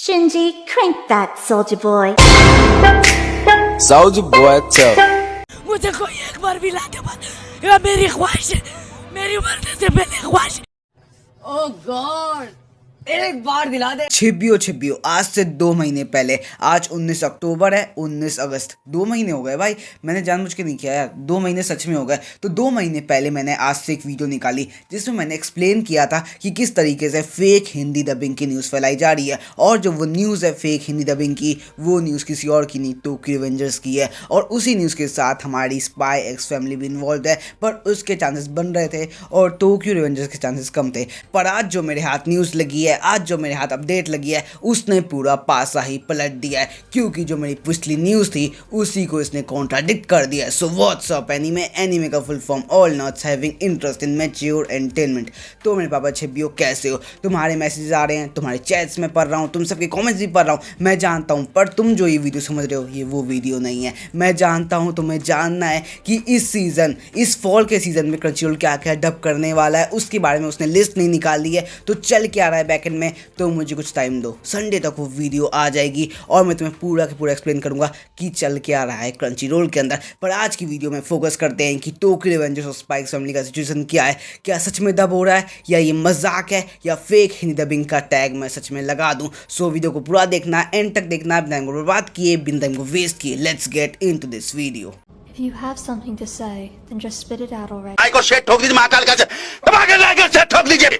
Shinji, crank that, soldier boy. Soldier boy tough. मुझे कोई एक बार भी ला दे बस ये मेरी ख्वाहिश है मेरी मरने से पहले ख्वाहिश। ओह गॉड एक बार दिला दे। छिबियो आज से 2 महीने पहले, आज 19 अक्टूबर है, 19 अगस्त 2 महीने हो गए भाई। मैंने जानबूझ के नहीं किया यार, 2 महीने सच में हो गए। तो 2 महीने पहले मैंने आज से एक वीडियो निकाली जिसमें मैंने एक्सप्लेन किया था कि किस तरीके से फेक हिंदी डबिंग की न्यूज़ फैलाई जा रही है। और जो वो न्यूज़ है फेक हिंदी डबिंग की, वो न्यूज़ किसी और की नहीं, टोक्यो रिवेंजर्स की है। और उसी न्यूज़ के साथ हमारी स्पाई एक्स फैमिली भी इन्वॉल्व है, पर उसके चांसेस बन रहे थे और टोक्यो रिवेंजर्स के चांसेस कम थे। पर आज जो मेरे हाथ न्यूज़ लगी है, आज जो मेरे हाथ अपडेट लगी है, उसने पूरा पासा ही पलट दिया है, क्योंकि जो मेरी पिछली न्यूज़ थी उसी को इसने कॉन्ट्राडिक्ट कर दिया है। सो व्हाट्स अप एनीमे का full form all nots having interest in mature entertainment. तो मेरे पापा छिबियो कैसे हो? तुम्हारे मैसेज आ रहे हैं, तुम्हारे चैट्स में पढ़ रहा हूँ, तुम सबके कमेंट्स भी पढ़ रहा हूँ, मैं जानता हूँ। पर तुम जो ये वीडियो समझ रहे हो ये वो वीडियो नहीं है। मैं जानता हूँ, तुम्हें जानना है कि इस सीज़न, इस फॉल के सीज़न में क्रंचरोल क्या क्या डब करने वाला है, उसके बारे में उसने लिस्ट नहीं निकाली है। तो चल के आ रहा है बैकएंड में, तो मुझे कुछ टाइम दो, संडे तक वो वीडियो आ जाएगी और मैं तुम्हें पूरा के पूरा एक्सप्लेन करूंगा कि चल के आ रहा है क्रंचीरोल के अंदर। पर आज की वीडियो में फोकस करते हैं कि टोक्यो रिवेंजर्स और स्पाइक्स फैमिली का सिचुएशन क्या है, क्या सच में डब हो रहा है या ये मजाक है या फेक हिंदी डबिंग का टैग मैं सच में लगा दूं। सो वीडियो को पूरा देखना, एंड तक देखना, बिना टाइम को बर्बाद किए, बिना टाइम को वेस्ट किए। Let's get into this video. If you have something to say, then just spit it out already. आई को शेट ठोक दीजिए, महाकाल का दबा के लाइक शेट ठोक दीजिए।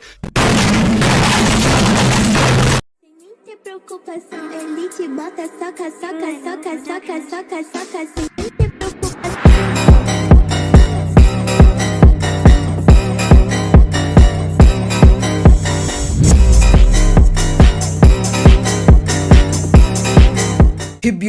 Te preocupação, ele te bota, soca, soca, soca, soca, soca, soca, sem ter preocupação.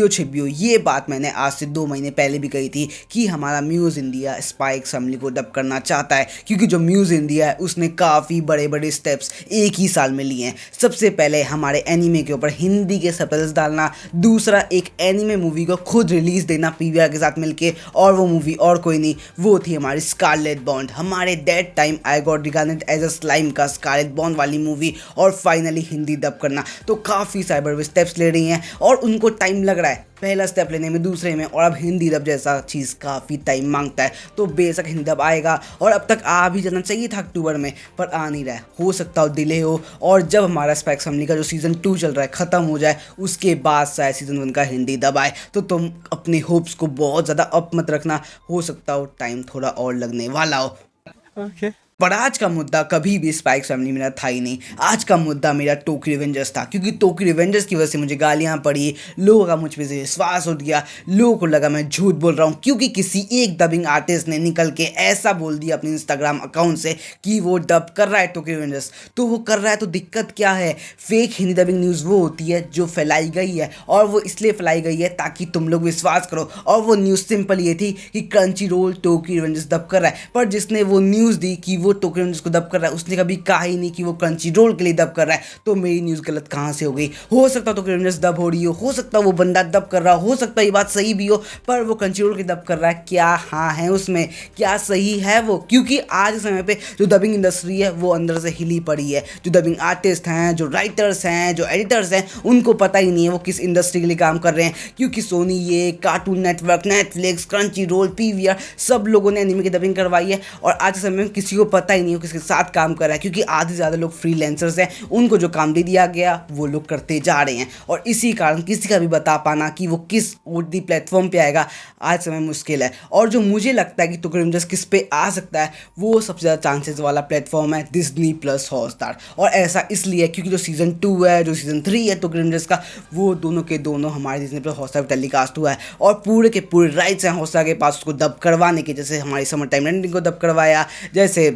छिबियो ये बात मैंने आज से 2 महीने पहले भी कही थी कि हमारा म्यूज़ इंडिया स्पाइक्स फैमिली को डब करना चाहता है, क्योंकि जो म्यूज़ इंडिया है उसने काफ़ी बड़े बड़े स्टेप्स एक ही साल में लिए हैं। सबसे पहले हमारे एनीमे के ऊपर हिंदी के सबटाइटल्स डालना, दूसरा एक एनीमे मूवी को खुद रिलीज़ देना पीवीआर के साथ मिलके, और वो मूवी और कोई नहीं, वो थी हमारी स्कारलेट बॉन्ड, हमारे that time I got regarded as a slime का स्कारलेट बॉन्ड वाली मूवी, और फाइनली हिंदी डब करना। तो काफ़ी साइबर स्टेप्स ले रही हैं और उनको टाइम लग रहा है, पहला स्टेप लेने में, दूसरे में, और अब हिंदी डब जैसा चीज़ काफ़ी टाइम मांगता है। तो बेशक हिंदी डब आएगा और अब तक आ भी जाना चाहिए था अक्टूबर में, पर आ नहीं रहा है। हो सकता हो डिले हो, और जब हमारा स्पाइक्स फैमिली का जो सीज़न 2 चल रहा है ख़त्म हो जाए, उसके बाद शायद सीज़न 1 का हिंदी डब आए। तो तुम अपने होप्स को बहुत ज़्यादा अप मत रखना, हो सकता हो टाइम थोड़ा और लगने वाला हो। पर आज का मुद्दा कभी भी स्पाइक्स फैमिली मेरा था ही नहीं। आज का मुद्दा मेरा टोक्यो रिवेंजर्स था, क्योंकि टोक्यो रिवेंजर्स की वजह से मुझे गालियाँ पड़ी, लोगों का मुझ पे से विश्वास उठ गया, लोगों को लगा मैं झूठ बोल रहा हूँ, क्योंकि किसी एक डबिंग आर्टिस्ट ने निकल के ऐसा बोल दिया अपने इंस्टाग्राम अकाउंट से कि वो डब कर रहा है टोक्यो रिवेंजर्स। तो वो कर रहा है तो दिक्कत क्या है? फेक हिंदी डबिंग न्यूज़ वो होती है जो फैलाई गई है, और वो इसलिए फैलाई गई है ताकि तुम लोग विश्वास करो। और वो न्यूज़ सिंपल ये थी कि क्रंचीरोल टोक्यो रिवेंजर्स डब कर रहा है, पर जिसने वो न्यूज़ दी कि वो टोक्यो रिवेंजर्स को डब कर रहा है, उसने कभी कहा ही नहीं कि वो क्रंचीरोल के लिए डब कर रहा है। तो मेरी न्यूज़ गलत कहाँ से हो गई? हो सकता है तो रिवेंजर्स डब हो रही हो सकता है वो बंदा डब कर रहा हो सकता है ये बात सही भी हो, पर वो क्रंचीरोल के डब कर रहा है, क्या हाँ है उसमें, क्या सही है वो? क्योंकि आज के समय पे जो डबिंग इंडस्ट्री है वो अंदर से हिली पड़ी है। जो डबिंग आर्टिस्ट हैं, जो राइटर्स हैं, जो एडिटर्स हैं, उनको पता ही नहीं है वो किस इंडस्ट्री के लिए काम कर रहे हैं, क्योंकि सोनी, ये cartoon network, Netflix, Crunchyroll, PVR, सब लोगों ने एनीमे की डबिंग करवाई है। और आज के समय में किसी को पता ही नहीं हो किसके साथ काम कर रहा है, क्योंकि आधे से ज़्यादा लोग फ्रीलांसर्स हैं, उनको जो काम दे दिया गया वो लोग करते जा रहे हैं। और इसी कारण किसी का भी बता पाना कि वो किस ओटीटी प्लेटफॉर्म पे आएगा आज समय मुश्किल है। और जो मुझे लगता है कि टोक्यो रिवेंजर्स किस पे आ सकता है, वो सबसे ज़्यादा चांसेस वाला प्लेटफॉर्म है डिज्नी प्लस हॉटस्टार। और ऐसा इसलिए क्योंकि जो सीज़न 2 है, जो सीज़न 3 है टोक्यो रिवेंजर्स का, वो दोनों के दोनों हमारे डिज्नी प्लस हॉटस्टार पर टेलीकास्ट हुआ है, और पूरे के पूरे राइट्स हैं हॉटस्टार के पास उसको डब करवाने के। जैसे हमारी समर टाइम रेंडिंग को डब करवाया, जैसे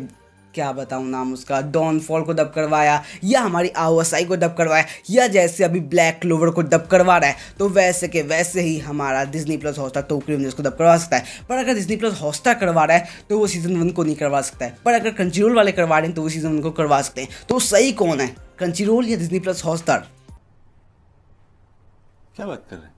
क्या बताऊं नाम उसका, डॉनफॉल को डब करवाया, या हमारी आवासाई को डब करवाया, या जैसे अभी ब्लैक क्लोवर को डब करवा रहा है, तो वैसे के वैसे ही हमारा Disney plus Hotstar Tokyo Revengers को डब करवा सकता है। पर अगर डिज्नी प्लस हॉटस्टार करवा रहा है तो वो सीज़न 1 को नहीं करवा सकता है, पर अगर क्रंचीरोल वाले करवा रहे हैं तो वो सीज़न 1 को करवा सकते हैं। तो सही कौन है, क्रंचीरोल या डिज्नी प्लस हॉटस्टार? क्या बात कर रहे हैं?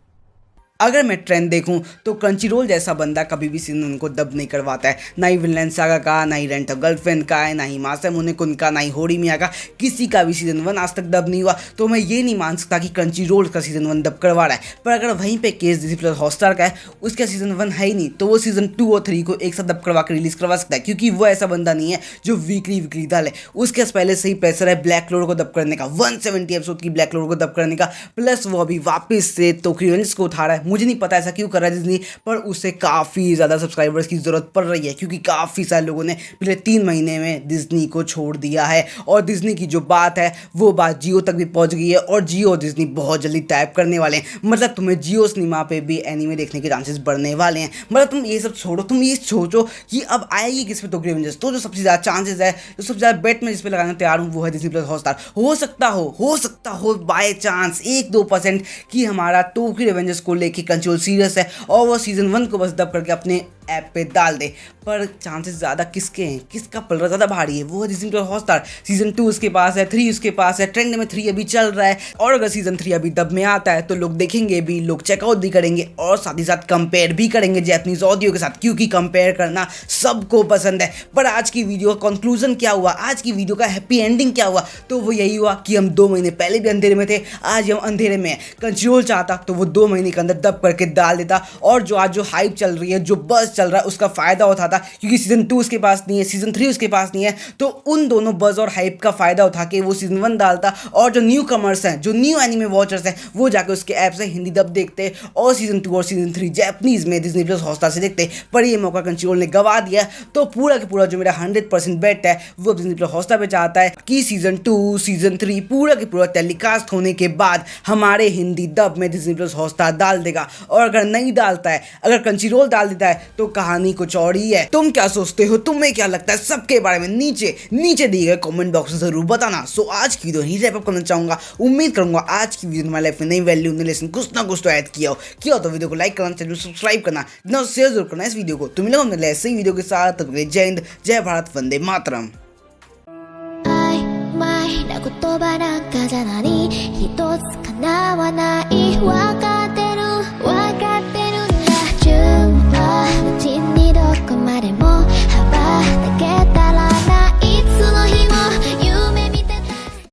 अगर मैं ट्रेंड देखूं तो क्रंचीरोल जैसा बंदा कभी भी सीजन 1 को डब नहीं करवाता है, ना ही विनलैंड सागा का, ना ही रेंट अ गर्लफ्रेंड का है, ना ही मासामुने कुन का, ना ही होरी मिया का, किसी का भी सीजन 1 आज तक डब नहीं हुआ। तो मैं ये नहीं मान सकता कि क्रंचीरोल का सीजन 1 डब करवा रहा है। पर अगर वहीं पे केस डिज्नी प्लस हॉटस्टार का है, उसका सीजन 1 है ही नहीं, तो वो सीजन 2 और 3 को एक साथ डब करवा के रिलीज करवा सकता है, क्योंकि वो ऐसा बंदा नहीं है जो वीकली डाले। उसके पहले से ही प्रेशर है ब्लैक क्लोवर को डब करने का, 170 एपिसोड की ब्लैक क्लोवर को डब करने का, प्लस वो अभी वापस से टोक्यो रिवेंजर्स को उठा रहा है। मुझे नहीं पता ऐसा क्यों कर रहा है डिज्नी, पर उससे काफ़ी ज़्यादा सब्सक्राइबर्स की ज़रूरत पड़ रही है, क्योंकि काफ़ी सारे लोगों ने पिछले 3 महीने में डिज्नी को छोड़ दिया है। और डिज्नी की जो बात है वो बात जियो तक भी पहुंच गई है, और जियो और डिज्नी बहुत जल्दी टाइप करने वाले हैं। मतलब तुम्हें जियो सिनेमा पे भी एनीमे देखने के चांसेस बढ़ने वाले हैं। मतलब तुम ये सब छोड़ो, तुम ये सोचो कि अब आएगी किस पे टोक्यो रिवेंजर्स। तो जो सबसे ज़्यादा चांसेस है, जो सबसे ज़्यादा बेट में जिस पे लगाना तैयार हूँ, वो है डिज्नी प्लस हॉटस्टार। हो सकता हो बाय चांस 1-2% कि हमारा टोक्यो रिवेंजर्स को लेके कंट्रोल सीरियस है और वो सीजन 1 को बस डब करके अपने ऐप पे डाल दे। पर चांसेस ज़्यादा किसके हैं, किसका पलड़ा ज़्यादा भारी है, वो है डिज्नी प्लस हॉटस्टार। सीजन 2 उसके पास है, 3 उसके पास है, ट्रेंड में 3 अभी चल रहा है। और अगर सीजन 3 अभी डब में आता है तो लोग देखेंगे भी, लोग चेकआउट भी करेंगे और साथ ही साथ कंपेयर भी करेंगे जैपनीज ऑडियो के साथ, क्योंकि कंपेयर करना सबको पसंद है। पर आज की वीडियो का कंक्लूजन क्या हुआ, आज की वीडियो का हैप्पी एंडिंग क्या हुआ, तो वो यही हुआ कि हम 2 महीने पहले भी अंधेरे में थे, आज हम अंधेरे में हैं। क्रंचीरोल चाहता तो वो 2 महीने के अंदर डब करके डाल देता, और जो आज जो हाइप चल रही है, जो बज़ चल रहा है, उसका फायदा उठाता। क्योंकि सीजन 2 उसके पास नहीं है, सीजन 3 उसके पास नहीं है, तो उन दोनों बज़ और हाइप का फायदा उठा के वो सीजन 1 डालता, और जो न्यू कमर्स हैं, जो न्यू एनिमे वॉचर्स हैं, वो जाके उसके ऐप से हिंदी डब देखते और सीजन 2 और सीजन 3 जैपनीज में डिज्नी प्लस हॉटस्टार से देखते। पर ये मौका क्रंचीरोल ने गवा दिया। तो पूरा का पूरा जो मेरा 100% बेट है वो डिज्नी प्लस हॉटस्टार पे चाहता है कि सीजन 2 सीजन 3 पूरा के पूरा टेलीकास्ट होने के बाद हमारे हिंदी डब में डिज्नी प्लस हॉटस्टार डाल देगा। और अगर नहीं डालता है, अगर क्रंचीरोल डाल देता है, तो कहानी कुछ और ही है। तुम क्या सोचते हो, तुम्हें क्या लगता है, सबके बारे में नीचे दिए गए कमेंट बॉक्स में जरूर बताना। सो आज की वीडियो ही रैप अप करना चाहूंगा। उम्मीद करूंगा आज की वीडियो तुम्हारी लाइफ में नई वैल्यू, नई लेसन कुछ ना कुछ तो ऐड किया हो तो वीडियो को लाइक करना, चैनल सब्सक्राइब करना, ना शेयर जरूर करना इस वीडियो को। तुम लोग मिले ऐसे ही वीडियो के साथ। तब तक के लिए जय हिंद, जय भारत, वंदे मातरम। 曖昧な言葉なんかじゃ何一つ叶わない